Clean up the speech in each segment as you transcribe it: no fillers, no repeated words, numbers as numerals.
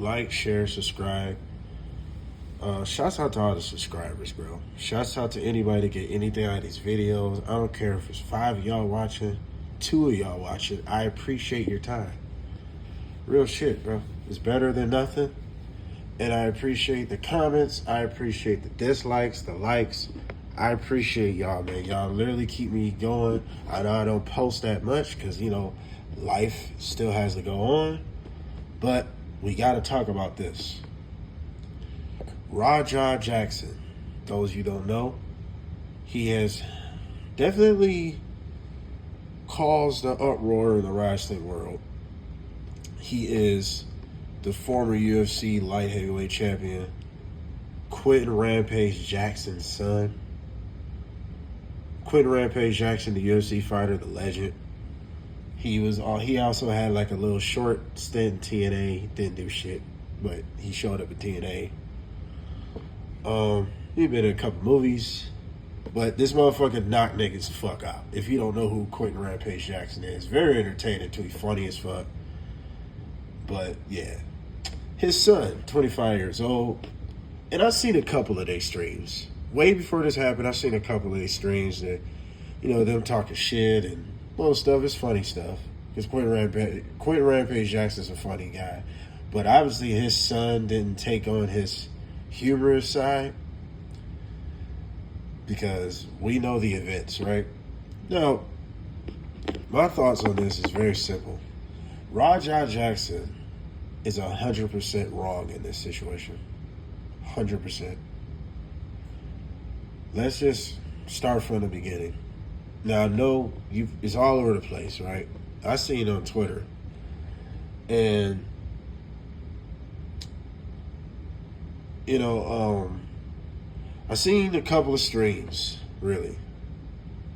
like, share, subscribe. Shouts out to all the subscribers, bro. Shouts out to anybody to get anything out of these videos. I don't care if it's 5 of y'all watching, 2 of y'all watching. I appreciate your time. Real shit, bro. It's better than nothing. And I appreciate the comments. I appreciate the dislikes, the likes. I appreciate y'all, man. Y'all literally keep me going. I know I don't post that much because, life still has to go on. But we got to talk about this. Rajah Jackson, those you don't know, he has definitely caused an uproar in the wrestling world. He is the former UFC light heavyweight champion, Quentin Rampage Jackson's son. Quentin Rampage Jackson, the UFC fighter, the legend. He also had like a little short stint in TNA, didn't do shit, but he showed up at TNA. He been in a couple movies, but this motherfucker knocked niggas the fuck out. If you don't know who Quentin Rampage Jackson is, very entertaining too, funny as fuck. But yeah, his son, 25 years old, and I've seen a couple of their streams. Way before this happened, I've seen a couple of their streams that, them talking shit and little stuff. It's funny stuff. Because Quentin Rampage Jackson's a funny guy. But obviously his son didn't take on his humorous side because we know the events, right? Now, my thoughts on this is very simple. Rajah Jackson is 100% wrong in this situation. 100%. Let's just start from the beginning. Now, I know it's all over the place, right? I seen it on Twitter. And, I seen a couple of streams, really,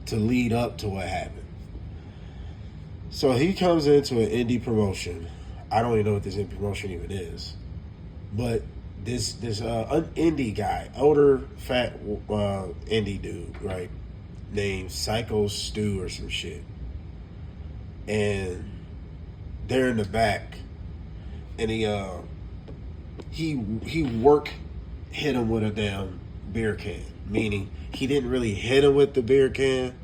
to lead up to what happened. So he comes into an indie promotion. I don't even know what this indie promotion even is. But this indie guy, older, fat indie dude, right, named Psycho Stu or some shit. And they're in the back. And he hit him with a damn beer can. Meaning, he didn't really hit him with the beer can,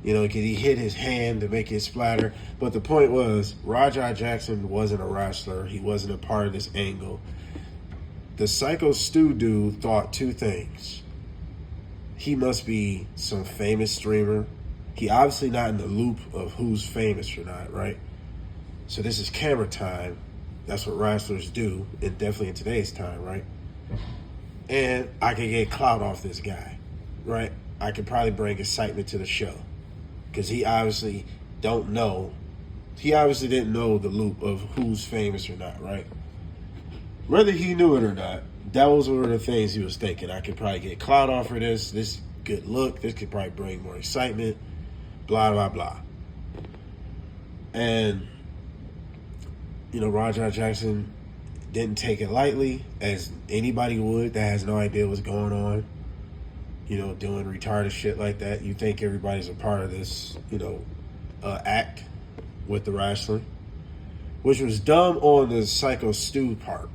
because he hit his hand to make it splatter. But the point was, Rajah Jackson wasn't a wrestler. He wasn't a part of this angle. The Psycho Stu dude thought two things. He must be some famous streamer. He obviously not in the loop of who's famous or not, right? So this is camera time. That's what wrestlers do, and definitely in today's time, right? And I could get clout off this guy, right? I could probably bring excitement to the show because he obviously don't know. He obviously didn't know the loop of who's famous or not, right? Whether he knew it or not, that was one of the things he was thinking. I could probably get clout off for this good look. This could probably bring more excitement, blah, blah, blah. And, Rajah Jackson didn't take it lightly, as anybody would that has no idea what's going on, doing retarded shit like that. You think everybody's a part of this, act with the wrestling, which was dumb on the Psycho Stu part.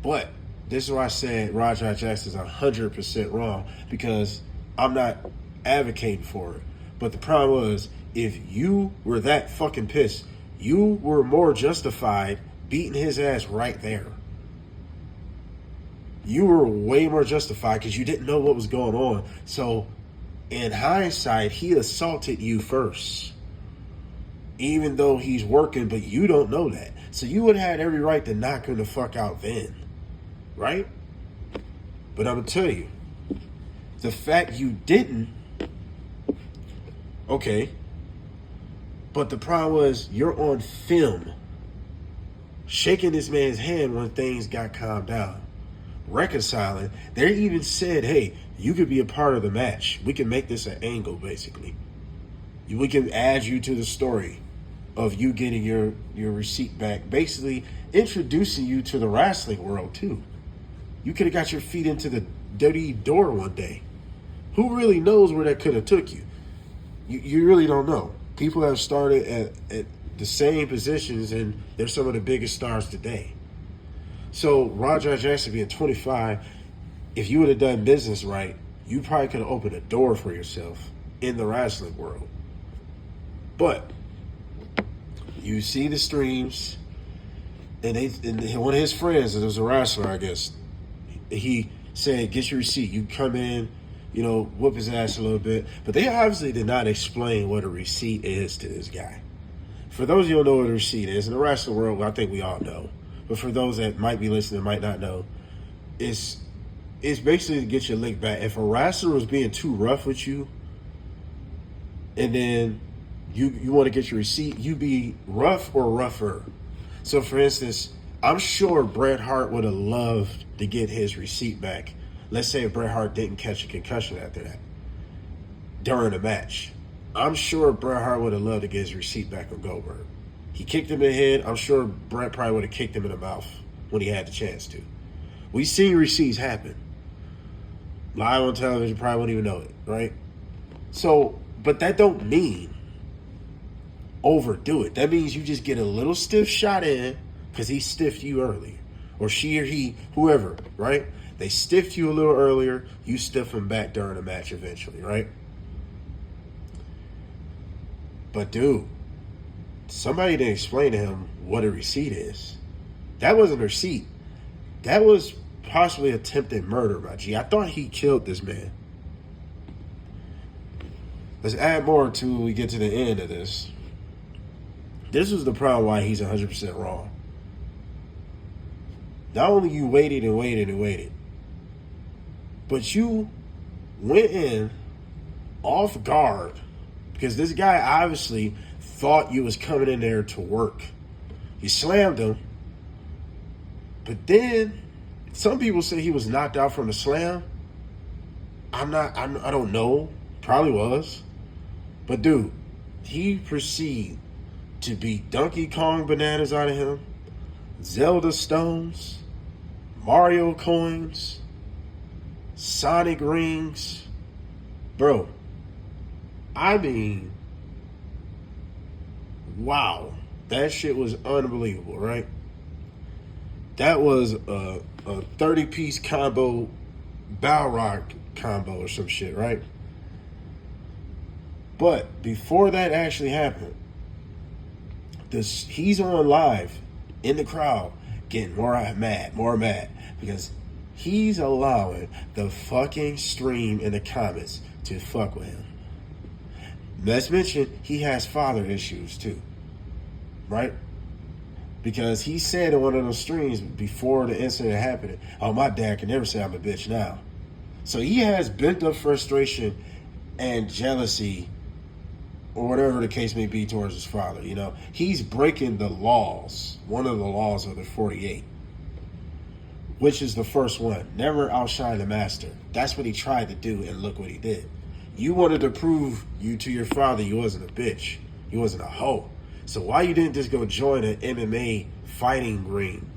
But this is why I said Rajah Jackson's 100% wrong, because I'm not advocating for it. But the problem was, if you were that fucking pissed, you were more justified beating his ass right there. You were way more justified because you didn't know what was going on. So, in hindsight, he assaulted you first. Even though he's working, but you don't know that. So you would have had every right to knock him the fuck out then. Right? But I'm going to tell you, the fact you didn't, okay. But the problem was, you're on film, shaking this man's hand when things got calmed down, reconciling. They even said, hey, you could be a part of the match. We can make this an angle, basically. We can add you to the story of you getting your receipt back, basically introducing you to the wrestling world, too. You could have got your feet into the dirty door one day. Who really knows where that could have took you? You really don't know. People have started at the same positions, and they're some of the biggest stars today. So Roger Jackson being 25, if you would have done business right, you probably could have opened a door for yourself in the wrestling world. But you see the streams, and one of his friends, that was a wrestler, I guess, he said, "Get your receipt. You come in, whoop his ass a little bit." But they obviously did not explain what a receipt is to this guy. For those of you who don't know what a receipt is, in the wrestling world, I think we all know. But for those that might be listening, might not know, it's basically to get your lick back. If a wrestler was being too rough with you, and then you want to get your receipt, you be rough or rougher. So, for instance, I'm sure Bret Hart would have loved to get his receipt back. Let's say if Bret Hart didn't catch a concussion after that, during a match. I'm sure Bret Hart would have loved to get his receipt back on Goldberg. He kicked him in the head. I'm sure Bret probably would have kicked him in the mouth when he had the chance to. We've seen receipts happen. Live on television, probably won't even know it, right? So, but that don't mean overdo it. That means you just get a little stiff shot in because he stiffed you earlier. Or she or he, whoever, right? They stiffed you a little earlier. You stiff them back during the match eventually, right? But dude, somebody didn't explain to him what a receipt is. That wasn't a receipt. That was possibly attempted murder, my G. I thought he killed this man. Let's add more until we get to the end of this. This was the problem why he's 100% wrong. Not only you waited and waited and waited, but you went in off guard because this guy obviously thought you was coming in there to work. You slammed him, but then some people say he was knocked out from the slam. I don't know. Probably was. But dude, he proceeded to beat Donkey Kong bananas out of him, Zelda stones, Mario coins, Sonic rings. Bro, I mean, wow. That shit was unbelievable, right? That was a 30-piece combo, Balrog combo or some shit, right? But before that actually happened, he's on live in the crowd getting more mad because he's allowing the fucking stream in the comments to fuck with him. Let's mention he has father issues too, right? Because he said in one of those streams before the incident happened, "Oh, my dad can never say I'm a bitch now." So he has bent up frustration and jealousy, or whatever the case may be, towards his father. He's breaking the laws, one of the laws of the 48, which is the first one: never outshine the master. That's what he tried to do, and look what he did. You wanted to prove to your father you wasn't a bitch, you wasn't a hoe. So why you didn't just go join an MMA fighting ring?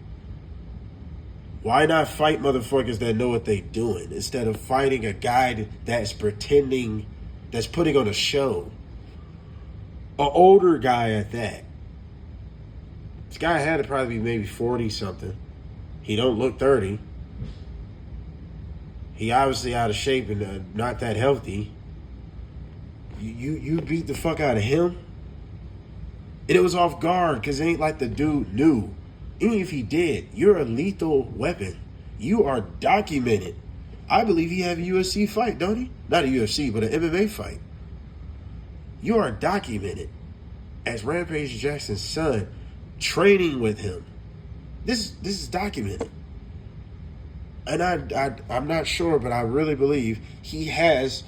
Why not fight motherfuckers that know what they doing instead of fighting a guy that's pretending, that's putting on a show? An older guy at that. This guy had to probably be maybe 40 something. He don't look 30. He obviously out of shape and not that healthy. You beat the fuck out of him? And it was off guard because it ain't like the dude knew. Even if he did, you're a lethal weapon. You are documented. I believe he had a UFC fight, don't he? Not a UFC, but an MMA fight. You are documented as Rampage Jackson's son, training with him. This is documented. And I'm not sure, but I really believe he has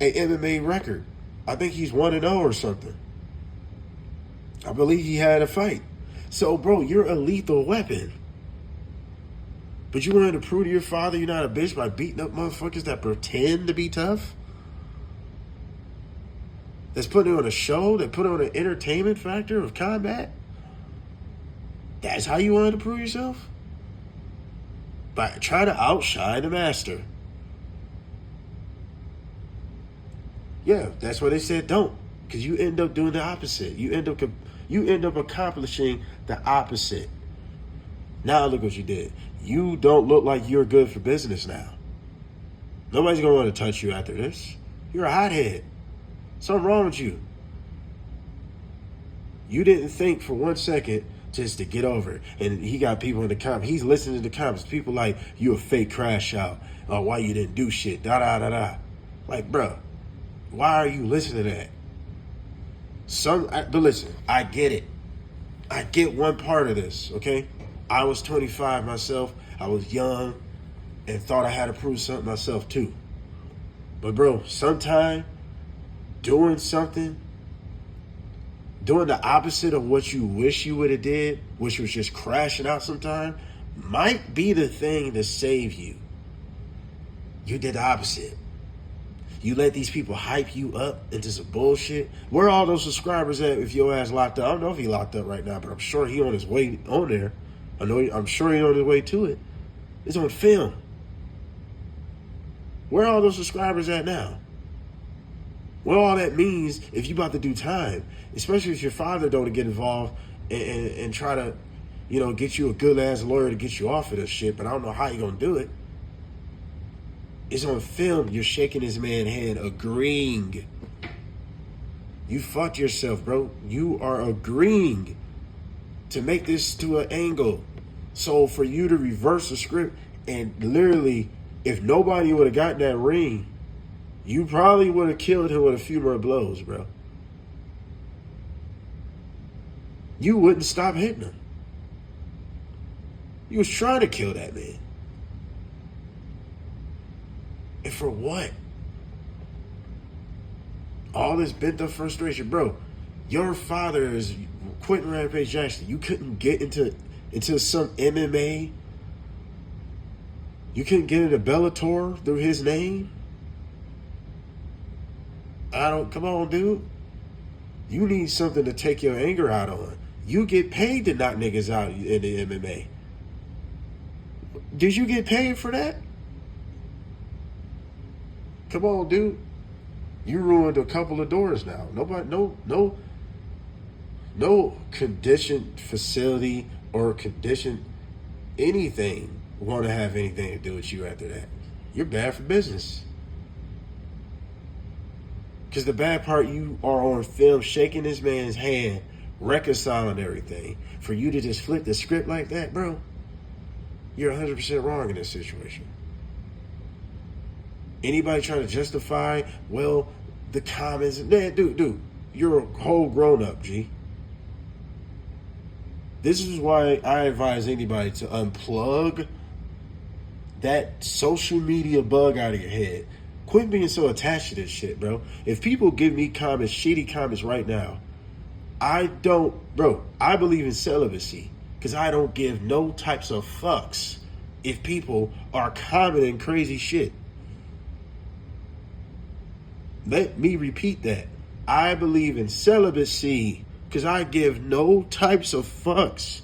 an MMA record. I think he's 1-0 or something. I believe he had a fight. So, bro, you're a lethal weapon. But you wanted to prove to your father you're not a bitch by beating up motherfuckers that pretend to be tough? That's putting on a show, that put on an entertainment factor of combat? That's how you wanted to prove yourself? By trying to outshine the master. Yeah, that's why they said don't. Because you end up doing the opposite. You end up accomplishing the opposite. Now look what you did. You don't look like you're good for business now. Nobody's going to want to touch you after this. You're a hothead. Something wrong with you. You didn't think for 1 second just to get over it. And he got people in the comments. He's listening to the comments. People like, you a fake crash out. Or why you didn't do shit. Da da da da. Like, bro, why are you listening to that? But listen, I get it. I get one part of this, okay? I was 25 myself. I was young and thought I had to prove something myself too. But bro, sometime doing something, doing the opposite of what you wish you would have did, which was just crashing out sometime, might be the thing to save you. You did the opposite. You let these people hype you up into some bullshit. Where are all those subscribers at if your ass locked up? I don't know if he locked up right now, but I'm sure he on his way on there. I'm sure he on his way to it. It's on film. Where are all those subscribers at now? Well, all that means if you about to do time, especially if your father don't get involved and try to, get you a good ass lawyer to get you off of this shit, but I don't know how you gonna do it. It's on film. You're shaking this man's hand, agreeing. You fucked yourself, bro. You are agreeing to make this to an angle. So for you to reverse the script and literally, if nobody would have gotten that ring, you probably would have killed him with a few more blows, bro. You wouldn't stop hitting him. You was trying to kill that man. And for what? All this bent up frustration, bro. Your father is Quentin Rampage Jackson. You couldn't get into some MMA. You couldn't get into Bellator through his name. Come on, dude. You need something to take your anger out on. You get paid to knock niggas out in the MMA. Did you get paid for that? Come on, dude. You ruined a couple of doors now. Nobody, no conditioned facility or conditioned anything want to have anything to do with you after that. You're bad for business. Because the bad part, you are on film shaking this man's hand, reconciling everything. For you to just flip the script like that, bro, you're 100% wrong in this situation. Anybody trying to justify, well, the comments, man, dude, you're a whole grown up, G. This is why I advise anybody to unplug that social media bug out of your head. Quit being so attached to this shit, bro. If people give me comments, shitty comments right now, I believe in celibacy because I don't give no types of fucks if people are commenting crazy shit. Let me repeat that. I believe in celibacy because I give no types of fucks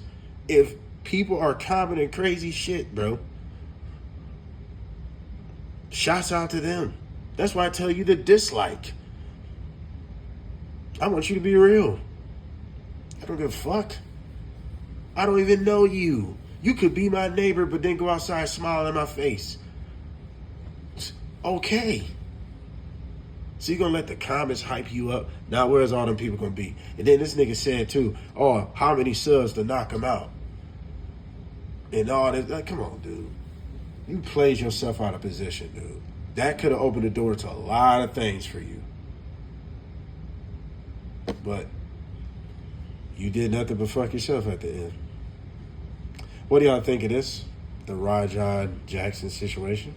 if people are commenting crazy shit, bro. Shouts out to them. That's why I tell you to dislike. I want you to be real. I don't give a fuck. I don't even know you. You could be my neighbor, but then go outside smiling in my face. Okay. So you're going to let the comments hype you up. Now where's all them people going to be? And then this nigga said too, oh, how many subs to knock him out? And all this. Like, come on, dude. You played yourself out of position, dude. That could have opened the door to a lot of things for you. But you did nothing but fuck yourself at the end. What do y'all think of this? The Rajon Jackson situation?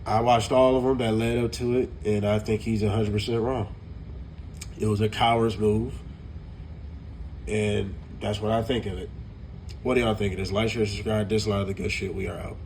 I watched all of them that led up to it, and I think he's 100% wrong. It was a coward's move, and that's what I think of it. What do y'all think of this? Like, share, subscribe, dislike the good shit. We are out.